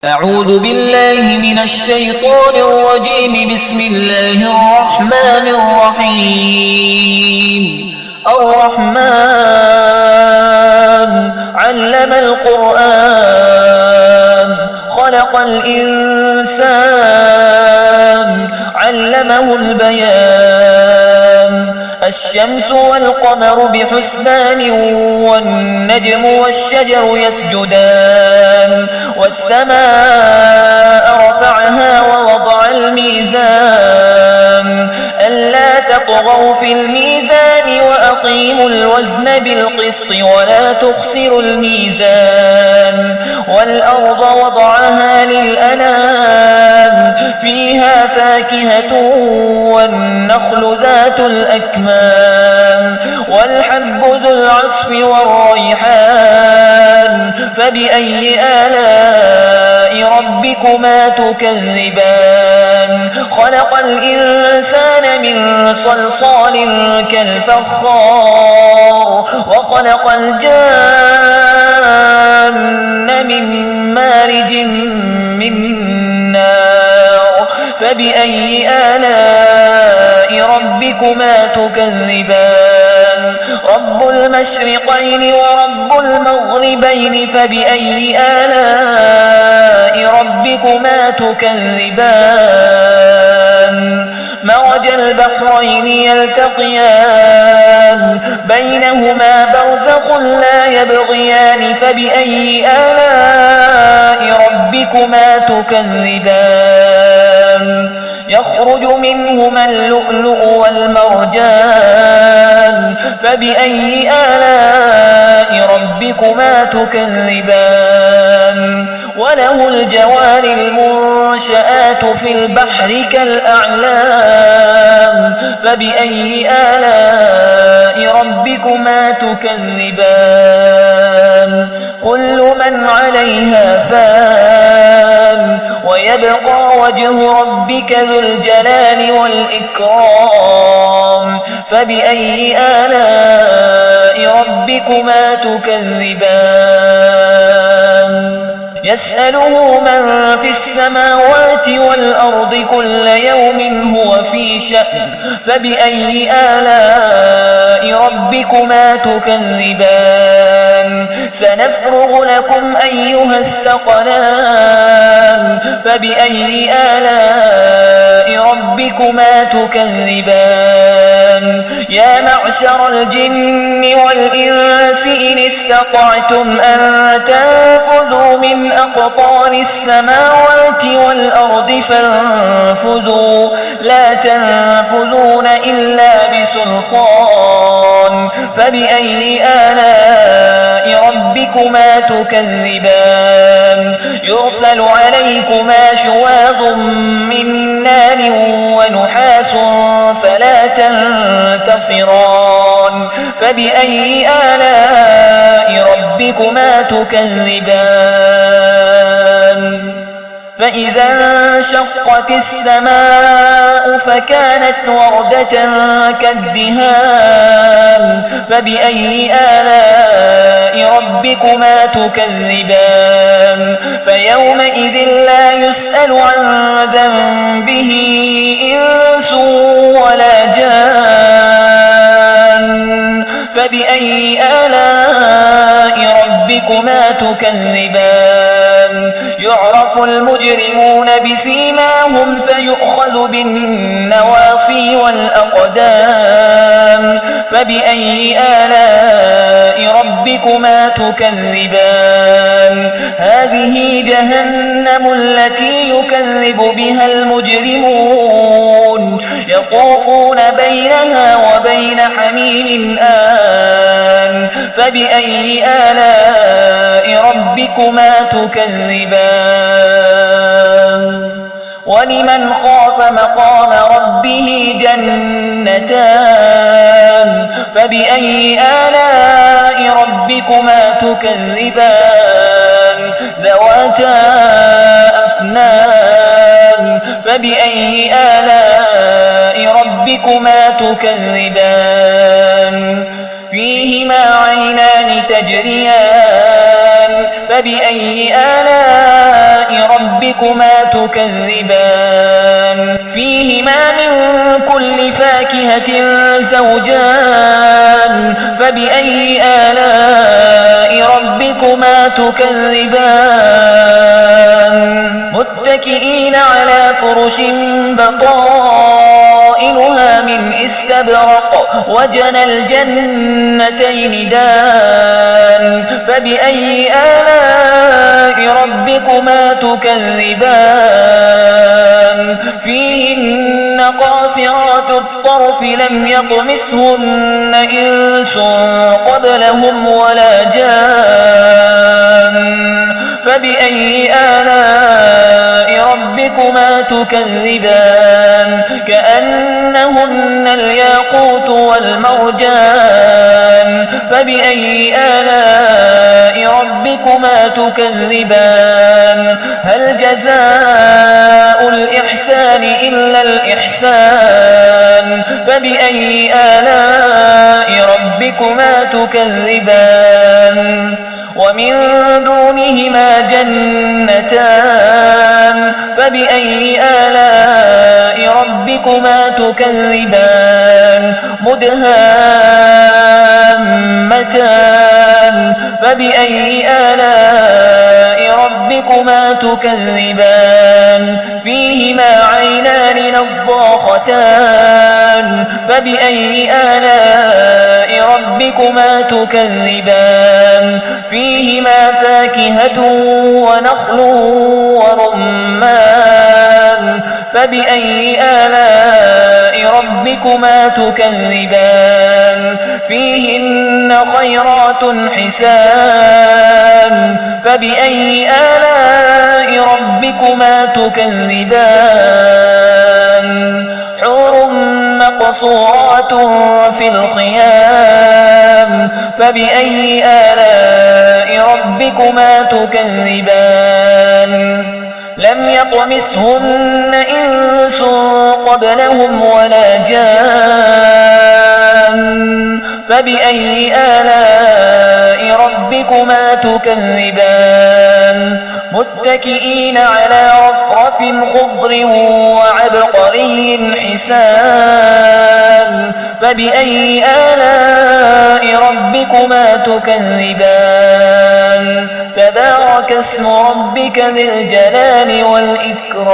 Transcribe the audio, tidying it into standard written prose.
أعوذ بالله من الشيطان الرجيم. بسم الله الرحمن الرحيم. الرحمن علم القرآن خلق الإنسان علمه البيان. الشمس والقمر بحسبان والنجم والشجر يسجدان. والسماء رفعها ووضع الميزان ألا تطغوا في الميزان وأقيموا الوزن بالقسط ولا تخسروا الميزان. والأرض وضعها للأنام فيها فاكهة والنخل ذات الأكمام والحب ذو العصف والريحان. فبأي آلاء ربكما تكذبان؟ خلق الإنسان من صلصال كالفخار وخلق الجان من مارج من نار. فبأي آلاء ربكما تكذبان؟ رب المشرقين ورب المغربين. فبأي آلاء ربكما تكذبان؟ مرج البحرين يلتقيان بينهما برزخ لا يبغيان. فبأي آلاء ربكما تكذبان؟ يخرج منهما اللؤلؤ والمرجان. فبأي آلاء ربكما تكذبان؟ وله الجوار المنشآت في البحر كالأعلام. فبأي آلاء ربكما تكذبان؟ كل من عليها فان ويبقى وجه ربك ذو الجلال والإكرام. فبأي آلاء ربكما تكذبان؟ يسأله من في السماوات والأرض كل يوم هو في شأن. فبأي آلاء ربكما تكذبان؟ سنفرغ لكم أيها الثقلان. فبأي آلاء ربكما تكذبان؟ يا معشر الجن والإنس إن استطعتم أن تنفذوا من أقطار السماوات والأرض فانفذوا لا تنفذون إلا بسلطان. فبأي آلاء ربكما تكذبان؟ يرسل عليكما شواظ من نار ونحاس فلا تنتصران. فبأي آلاء ربكما تكذبان؟ فإذا انشقت السماء فكانت وردة كالدهان. فبأي آلاء ربكما تكذبان؟ فيومئذ لا يسأل عن ذنبه إنس ولا جان. فبأي آلاء ربكما تكذبان؟ يعرف المجرمون بسيماهم فيؤخذ بالنواصي والأقدام. فبأي آلاء ربكما تكذبان؟ هذه جهنم التي يكذب بها المجرمون يطوفون بينها وبين حميم آن. فبأي آلاء ربكما تكذبان؟ ولمن خاف مقام ربه جنتان. فبأي آلاء ربكما تكذبان؟ ذواتا أفنان. فبأي آلاء ربكما تكذبان؟ فيهما عينان تجريان. فبأي آلاء ربكما تكذبان فيهما من كل فاكهة زوجان فبأي آلاء ربكما تكذبان متكئين على فرش بطائنها من استبرق وجنى الجنتين دان فبأي آلاء ربكما تكذبان فيهن قاصرات الطرف لم يطمثهن إنس قبلهم ولا جان فبأي آلاء ربكما تكذبان كأنهن الياقوت والمرجان فبأي آلاء ربكما تكذبان هل جزاء الإحسان إلا الإحسان فبأي آلاء ربكما تكذبان ومن دونهما جنتان فبأي آلاء ربكما تكذبان مدهامتان فبأي آلاء ربكما تكذبان فيهما عينان نضاختان فبأي آلاء ربكما تكذبان فيهما فاكهة ونخل ورمان فبأي آلاء ربكما تكذبان فيهن خيرات حسان فبأي آلاء ربكما تكذبان حور مقصورات في الخيام فبأي آلاء ربكما تكذبان لم يطمثهن إنس قبلهم ولا جان فبأي آلاء ربكما تكذبان متكئين على رفرف خضر وعبقري حسان فبأي آلاء ربكما تكذبان تبارك اسم ربك ذي الجلال والإكرام